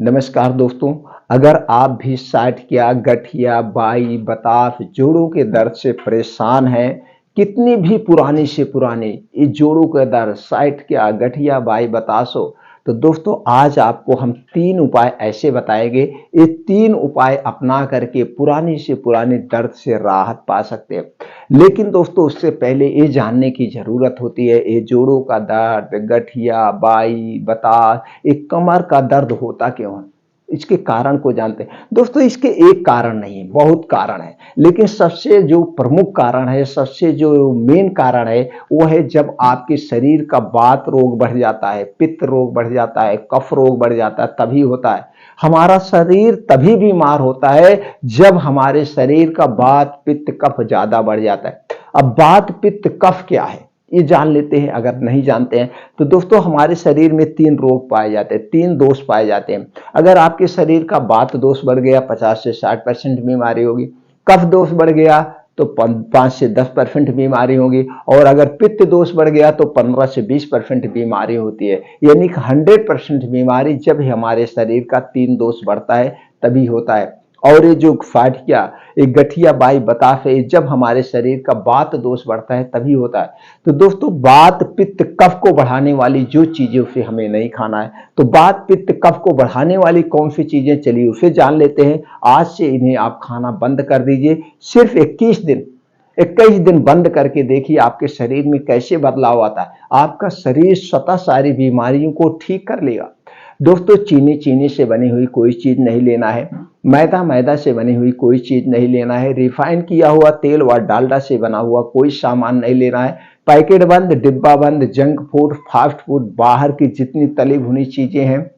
नमस्कार दोस्तों। अगर आप भी साइटिका, गठिया, बाई, बतास, जोड़ों के दर्द से परेशान हैं, कितनी भी पुरानी से पुरानी ये जोड़ों का दर्द साइटिका, गठिया, बाई, बतास हो, तो दोस्तों आज आपको हम 3 उपाय ऐसे बताएंगे। ये 3 उपाय अपना करके पुरानी से पुरानी दर्द से राहत पा सकते हैं। लेकिन दोस्तों उससे पहले ये जानने की ज़रूरत होती है, ये जोड़ों का दर्द, गठिया, बाई, बतास, ये कमर का दर्द होता क्यों है, इसके कारण को जानते हैं। दोस्तों इसके एक कारण नहीं, बहुत कारण है, लेकिन सबसे जो प्रमुख कारण है, सबसे जो मेन कारण है, वो है जब आपके शरीर का वात रोग बढ़ जाता है, पित्त रोग बढ़ जाता है, कफ रोग बढ़ जाता है, तभी होता है। हमारा शरीर तभी बीमार होता है जब हमारे शरीर का वात, पित्त, कफ ज्यादा बढ़ जाता है। अब वात, पित्त, कफ क्या है ये जान लेते हैं। अगर नहीं जानते हैं तो दोस्तों हमारे शरीर में 3 रोग पाए जाते हैं, 3 दोष पाए जाते हैं। अगर आपके शरीर का वात दोष बढ़ गया 50 से 60% बीमारी होगी, कफ दोष बढ़ गया तो 5 से 10% बीमारी होगी, और अगर पित्त दोष बढ़ गया तो 15 से 20% बीमारी होती है। यानी कि 100% बीमारी जब हमारे शरीर का 3 दोष बढ़ता है तभी होता है। और ये जो फाटकिया, ये गठिया, बाई, बतास है, जब हमारे शरीर का वात दोष बढ़ता है तभी होता है। तो दोस्तों वात, पित्त, कफ को बढ़ाने वाली जो चीजें उसे हमें नहीं खाना है। तो वात, पित्त, कफ को बढ़ाने वाली कौन सी चीजें, चलिए उसे जान लेते हैं। आज से इन्हें आप खाना बंद कर दीजिए। सिर्फ 21 दिन बंद करके देखिए आपके शरीर में कैसे बदलाव आता है। आपका शरीर स्वतः सारी बीमारियों को ठीक कर लेगा। दोस्तों चीनी से बनी हुई कोई चीज नहीं लेना है, मैदा से बनी हुई कोई चीज नहीं लेना है, रिफाइन किया हुआ तेल व डालडा से बना हुआ कोई सामान नहीं लेना है, पैकेट बंद, डिब्बा बंद, जंक फूड, फास्ट फूड, बाहर की जितनी तली भुनी चीजें हैं,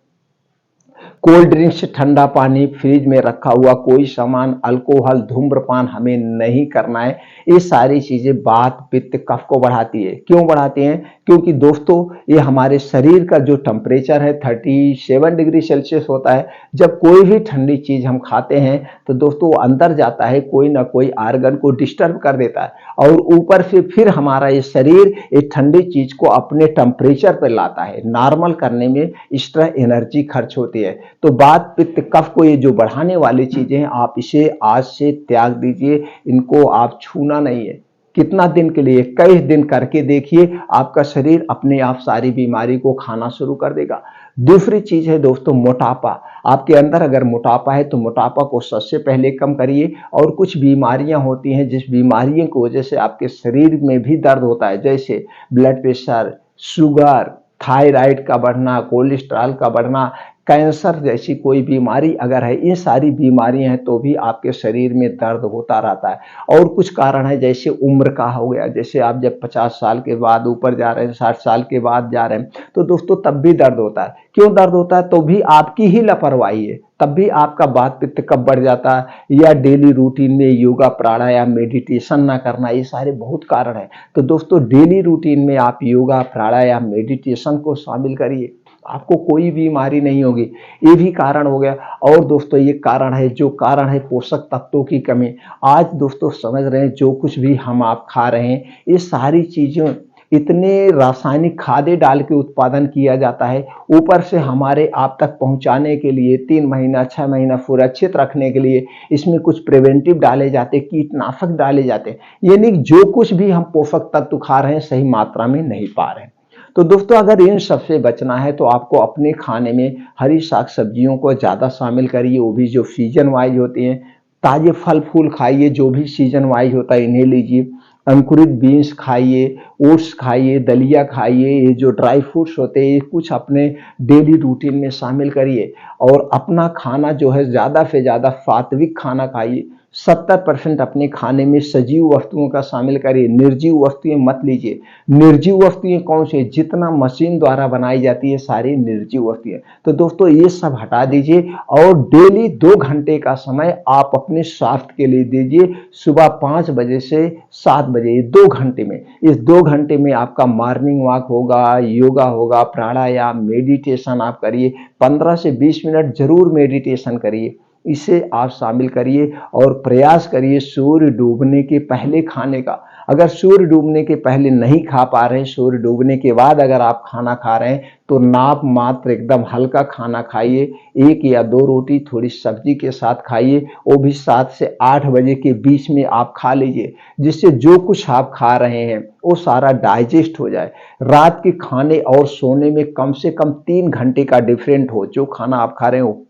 कोल्ड ड्रिंक्स, ठंडा पानी, फ्रिज में रखा हुआ कोई सामान, अल्कोहल, धूम्रपान हमें नहीं करना है। ये सारी चीजें वात, पित्त, कफ को बढ़ाती है। क्यों बढ़ाती हैं? क्योंकि दोस्तों ये हमारे शरीर का जो टेम्परेचर है 37 डिग्री सेल्सियस होता है। जब कोई भी ठंडी चीज हम खाते हैं तो दोस्तों वो अंदर जाता है, कोई ना कोई आर्गन को डिस्टर्ब कर देता है, और ऊपर से फिर हमारा ये शरीर ये ठंडी चीज को अपने टेम्परेचर पर लाता है। नॉर्मल करने में एक्स्ट्रा एनर्जी खर्च होती है। तो वात, पित्त, कफ को ये जो बढ़ाने वाली चीजें हैं, आप इसे आज से त्याग दीजिए। इनको आप छूना नहीं है। कितना दिन के लिए? कई दिन करके देखिए, आपका शरीर अपने आप सारी बीमारी को खाना शुरू कर देगा। दूसरी चीज है दोस्तों मोटापा। आपके अंदर अगर मोटापा है तो मोटापा को सबसे पहले कम करिए। और कुछ बीमारियां होती हैं जिस बीमारियों की वजह से आपके शरीर में भी दर्द होता है, जैसे ब्लड प्रेशर, शुगर, थायराइड का बढ़ना, कोलेस्ट्रॉल का बढ़ना, कैंसर जैसी कोई बीमारी अगर है, ये सारी बीमारियां हैं तो भी आपके शरीर में दर्द होता रहता है। और कुछ कारण है जैसे उम्र का हो गया, जैसे आप जब 50 साल के बाद ऊपर जा रहे हैं, 60 साल के बाद जा रहे हैं, तो दोस्तों तब भी दर्द होता है। क्यों दर्द होता है? तो भी आपकी ही लापरवाही है, तब भी आपका वात, पित्त, कफ बढ़ जाता है। या डेली रूटीन में योगा, प्राणायाम, मेडिटेशन ना करना, ये सारे बहुत कारण है। तो दोस्तों डेली रूटीन में आप योगा, प्राणायाम, मेडिटेशन को शामिल करिए, आपको कोई बीमारी नहीं होगी। ये भी कारण हो गया। और दोस्तों ये कारण है, जो कारण है पोषक तत्वों की कमी। आज दोस्तों समझ रहे हैं जो कुछ भी हम आप खा रहे हैं, ये सारी चीजें इतने रासायनिक खादे डाल के उत्पादन किया जाता है। ऊपर से हमारे आप तक पहुंचाने के लिए 3 महीना 6 महीना सुरक्षित रखने के लिए इसमें कुछ प्रिवेंटिव डाले जाते, कीटनाशक डाले जाते, यानी जो कुछ भी हम पोषक तत्व खा रहे हैं सही मात्रा में नहीं पा रहे हैं। तो दोस्तों अगर इन सबसे बचना है तो आपको अपने खाने में हरी साग सब्जियों को ज़्यादा शामिल करिए, वो भी जो सीजन वाइज होती हैं। ताजे फल फूल खाइए, जो भी सीजन वाइज होता है इन्हें लीजिए। अंकुरित बीन्स खाइए, ओट्स खाइए, दलिया खाइए, ये जो ड्राई फ्रूट्स होते हैं ये कुछ अपने डेली रूटीन में शामिल करिए। और अपना खाना जो है ज़्यादा से ज़्यादा सात्विक खाना खाइए। 70% अपने खाने में सजीव वस्तुओं का शामिल करिए, निर्जीव वस्तुएं मत लीजिए। निर्जीव वस्तुएं कौन सी? जितना मशीन द्वारा बनाई जाती है सारी निर्जीव वस्तुएं। तो दोस्तों ये सब हटा दीजिए, और डेली 2 घंटे का समय आप अपने स्वास्थ्य के लिए दीजिए। सुबह 5 बजे से 7 बजे, 2 घंटे में, इस 2 घंटे में आपका मॉर्निंग वॉक होगा, योगा होगा, प्राणायाम, मेडिटेशन आप करिए। 15 से 20 मिनट जरूर मेडिटेशन करिए। इसे आप शामिल करिए और प्रयास करिए सूर्य डूबने के पहले खाने का। अगर सूर्य डूबने के पहले नहीं खा पा रहे हैं, सूर्य डूबने के बाद अगर आप खाना खा रहे हैं तो नाप मात्र एकदम हल्का खाना खाइए, 1 या 2 रोटी थोड़ी सब्जी के साथ खाइए, वो भी 7 से 8 बजे के बीच में आप खा लीजिए, जिससे जो कुछ आप खा रहे हैं वो सारा डाइजेस्ट हो जाए। रात के खाने और सोने में कम से कम 3 घंटे का डिफरेंट हो, जो खाना आप खा रहे हैं वो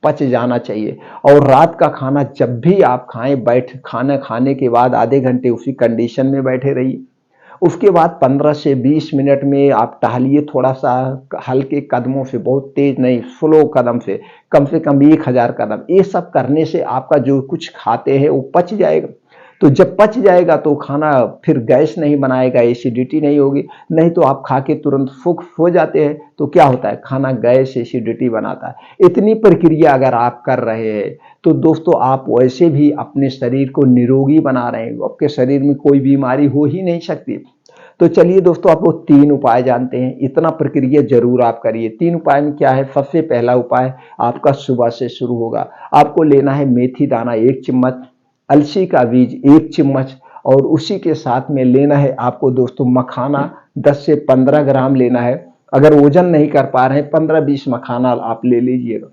पच जाना चाहिए। और रात का खाना जब भी आप खाएं, खाना खाने के बाद आधे घंटे उसी कंडीशन में बैठे रहिए। उसके बाद 15 से 20 मिनट में आप टहलिए, थोड़ा सा हल्के कदमों से, बहुत तेज नहीं, स्लो कदम से कम 1000 कदम। ये सब करने से आपका जो कुछ खाते हैं वो पच जाएगा। तो जब पच जाएगा तो खाना फिर गैस नहीं बनाएगा, एसिडिटी नहीं होगी। नहीं तो आप खा के तुरंत फुक हो जाते हैं तो क्या होता है, खाना गैस एसिडिटी बनाता है। इतनी प्रक्रिया अगर आप कर रहे हैं तो दोस्तों आप वैसे भी अपने शरीर को निरोगी बना रहे हैं, आपके शरीर में कोई बीमारी हो ही नहीं सकती। तो चलिए दोस्तों, आप वो 3 उपाय जानते हैं, इतना प्रक्रिया जरूर आप करिए। 3 उपाय में क्या है, सबसे पहला उपाय आपका सुबह से शुरू होगा। आपको लेना है मेथी दाना 1 चम्मच, अलसी का बीज 1 चम्मच, और उसी के साथ में लेना है आपको दोस्तों मखाना 10 से 15 ग्राम लेना है। अगर वजन नहीं कर पा रहे हैं, 15-20 मखाना आप ले लीजिएगा।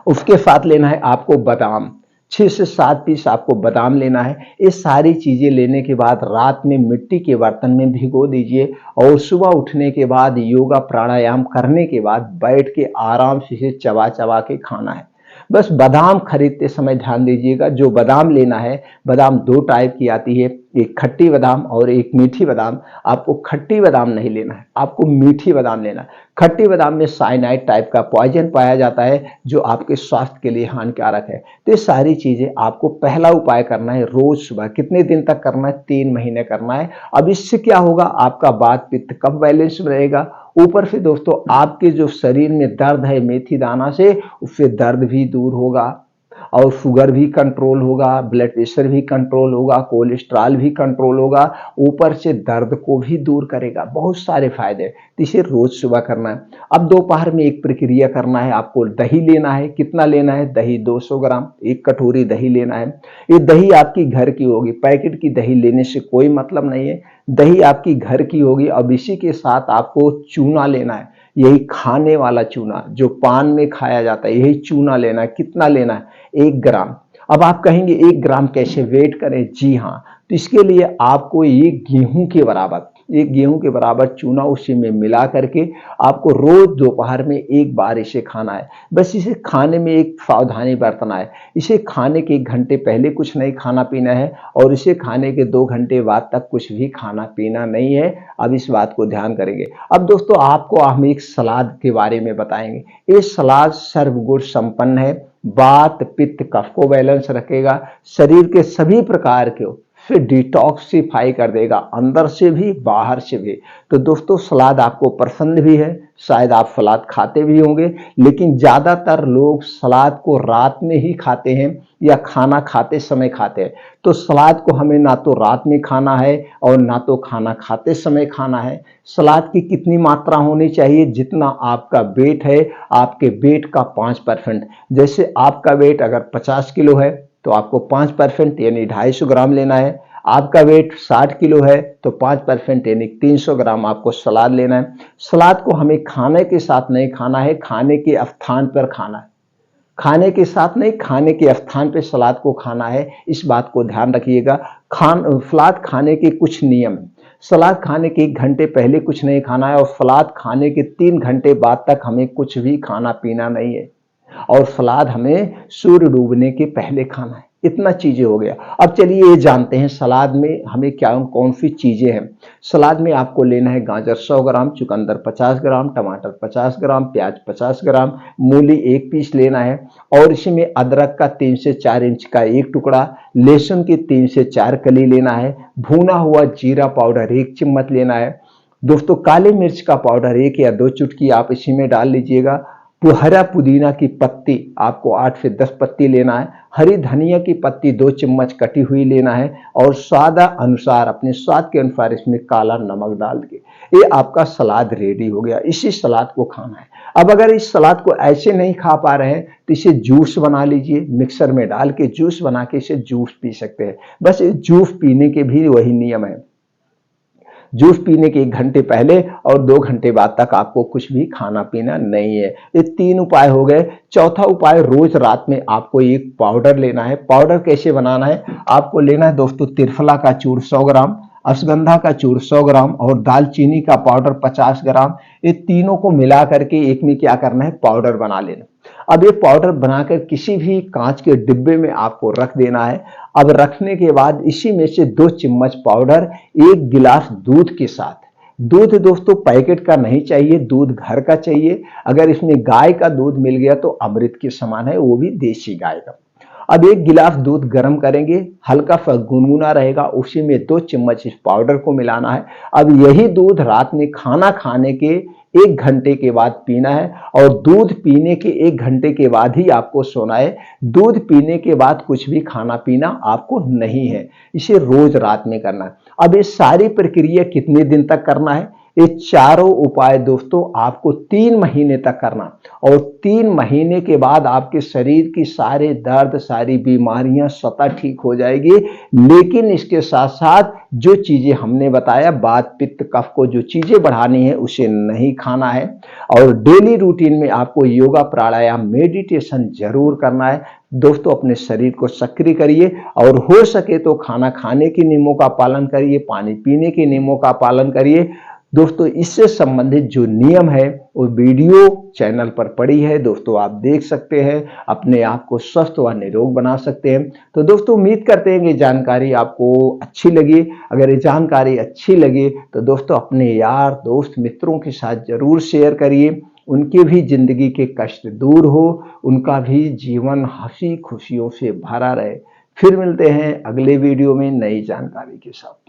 उसके साथ लेना है आपको बादाम, 6 से 7 पीस आपको बादाम लेना है। ये सारी चीजें लेने के बाद रात में मिट्टी के बर्तन में भिगो दीजिए, और सुबह उठने के बाद योगा प्राणायाम करने के बाद बैठ के आराम से इसे चबा चबा के खाना है। बस बादाम खरीदते समय ध्यान दीजिएगा, जो बादाम लेना है, बादाम 2 टाइप की आती है, एक खट्टी बादाम और एक मीठी बादाम। आपको खट्टी बादाम नहीं लेना है, आपको मीठी बादाम लेना है। खट्टी बादाम में साइनाइड टाइप का पॉइजन पाया जाता है, जो आपके स्वास्थ्य के लिए हानिकारक है। तो ये सारी चीजें आपको पहला उपाय करना है रोज सुबह। कितने दिन तक करना है, 3 महीने करना है। अब इससे क्या होगा, आपका वात पित्त कफ बैलेंस रहेगा, ऊपर से दोस्तों आपके जो शरीर में दर्द है मेथी दाना से, उससे दर्द भी दूर होगा, और शुगर भी कंट्रोल होगा, ब्लड प्रेशर भी कंट्रोल होगा, कोलेस्ट्रॉल भी कंट्रोल होगा, ऊपर से दर्द को भी दूर करेगा। बहुत सारे फायदे। तो इसे रोज सुबह करना है। अब दोपहर में एक प्रक्रिया करना है, आपको दही लेना है। कितना लेना है, दही 200 ग्राम, 1 कटोरी दही लेना है। ये दही आपकी घर की होगी, पैकेट की दही लेने से कोई मतलब नहीं है, दही आपकी घर की होगी। अब इसी के साथ आपको चूना लेना है, यही खाने वाला चूना जो पान में खाया जाता है, यही चूना लेना है। कितना लेना है, 1 ग्राम। अब आप कहेंगे 1 ग्राम कैसे वेट करें, जी हाँ, तो इसके लिए आपको एक गेहूं के बराबर चूना उसी में मिला करके आपको रोज दोपहर में 1 बार इसे खाना है। बस इसे खाने में एक सावधानी बरतना है, इसे खाने के 1 घंटे पहले कुछ नहीं खाना पीना है, और इसे खाने के 2 घंटे बाद तक कुछ भी खाना पीना नहीं है। अब इस बात को ध्यान करेंगे। अब दोस्तों आपको हम एक सलाद के बारे में बताएंगे। ये सलाद सर्वगुण संपन्न है, वात पित्त कफ को बैलेंस रखेगा, शरीर के सभी प्रकार के फिर डिटॉक्सिफाई कर देगा, अंदर से भी बाहर से भी। तो दोस्तों सलाद आपको पसंद भी है, शायद आप सलाद खाते भी होंगे, लेकिन ज्यादातर लोग सलाद को रात में ही खाते हैं या खाना खाते समय खाते हैं। तो सलाद को हमें ना तो रात में खाना है और ना तो खाना खाते समय खाना है। सलाद की कितनी मात्रा होनी चाहिए, जितना आपका वेट है, आपके वेट का 5%। जैसे आपका वेट अगर 50 किलो है तो आपको 5% यानी 250 ग्राम लेना है। आपका वेट 60 किलो है तो 5% यानी 300 ग्राम आपको सलाद लेना है। सलाद को हमें खाने के साथ नहीं खाना है, खाने के स्थान पर खाना है। खाने के साथ नहीं, खाने के स्थान पे सलाद को खाना है, इस बात को ध्यान रखिएगा। सलाद खाने के कुछ नियम। सलाद खाने के 1 घंटे पहले कुछ नहीं खाना है, और सलाद खाने के 3 घंटे बाद तक हमें कुछ भी खाना पीना नहीं है, और सलाद हमें सूर्य डूबने के पहले खाना है। इतना चीजें हो गया। अब चलिए ये जानते हैं सलाद में हमें क्या कौन सी चीजें हैं। सलाद में आपको लेना है गाजर 100 ग्राम, चुकंदर 50 ग्राम, टमाटर 50 ग्राम, प्याज 50 ग्राम, मूली 1 पीस लेना है, और इसमें अदरक का 3 से 4 इंच का 1 टुकड़ा, लहसुन की 3 से 4 कली लेना है, भुना हुआ जीरा पाउडर 1 चम्मच लेना है। दोस्तों काली मिर्च का पाउडर 1 या 2 चुटकी आप इसी में डाल लीजिएगा। हरा पुदीना की पत्ती आपको 8 से 10 पत्ती लेना है। हरी धनिया की पत्ती 2 चम्मच कटी हुई लेना है, और स्वाद अनुसार, अपने स्वाद के अनुसार इसमें काला नमक डाल के, ये आपका सलाद रेडी हो गया। इसी सलाद को खाना है। अब अगर इस सलाद को ऐसे नहीं खा पा रहे हैं तो इसे जूस बना लीजिए, मिक्सर में डाल के जूस बना के इसे जूस पी सकते हैं। बस इस जूस पीने के भी वही नियम है, जूस पीने के 1 घंटे पहले और 2 घंटे बाद तक आपको कुछ भी खाना पीना नहीं है। ये 3 उपाय हो गए। चौथा उपाय, रोज रात में आपको एक पाउडर लेना है। पाउडर कैसे बनाना है? आपको लेना है दोस्तों त्रिफला का चूर्ण 100 ग्राम, अश्वगंधा का चूर्ण 100 ग्राम और दालचीनी का पाउडर 50 ग्राम। ये तीनों को मिला करके एक में क्या करना है, पाउडर बना लेना। अब ये पाउडर बनाकर किसी भी कांच के डिब्बे में आपको रख देना है। अब रखने के बाद इसी में से 2 चम्मच पाउडर 1 गिलास दूध के साथ, दूध दोस्तों पैकेट का नहीं चाहिए, दूध घर का चाहिए। अगर इसमें गाय का दूध मिल गया तो अमृत के समान है, वो भी देसी गाय का। अब 1 गिलास दूध गर्म करेंगे, हल्का सा गुनगुना रहेगा, उसी में 2 चम्मच इस पाउडर को मिलाना है। अब यही दूध रात में खाना खाने के 1 घंटे के बाद पीना है और दूध पीने के 1 घंटे के बाद ही आपको सोना है। दूध पीने के बाद कुछ भी खाना पीना आपको नहीं है। इसे रोज रात में करना है। अब ये सारी प्रक्रिया कितने दिन तक करना है? ये चारों उपाय दोस्तों आपको 3 महीने तक करना और 3 महीने के बाद आपके शरीर की सारे दर्द, सारी बीमारियां स्वतः ठीक हो जाएगी। लेकिन इसके साथ साथ जो चीजें हमने बताया, वात पित्त कफ को जो चीजें बढ़ानी है उसे नहीं खाना है और डेली रूटीन में आपको योगा, प्राणायाम, मेडिटेशन जरूर करना है। दोस्तों अपने शरीर को सक्रिय करिए और हो सके तो खाना खाने के नियमों का पालन करिए, पानी पीने के नियमों का पालन करिए। दोस्तों इससे संबंधित जो नियम है वो वीडियो चैनल पर पड़ी है दोस्तों, आप देख सकते हैं, अपने आप को स्वस्थ व निरोग बना सकते हैं। तो दोस्तों उम्मीद करते हैं कि जानकारी आपको अच्छी लगी। अगर ये जानकारी अच्छी लगे तो दोस्तों अपने यार दोस्त मित्रों के साथ जरूर शेयर करिए, उनके भी जिंदगी के कष्ट दूर हो, उनका भी जीवन हंसी खुशियों से भरा रहे। फिर मिलते हैं अगले वीडियो में नई जानकारी के साथ।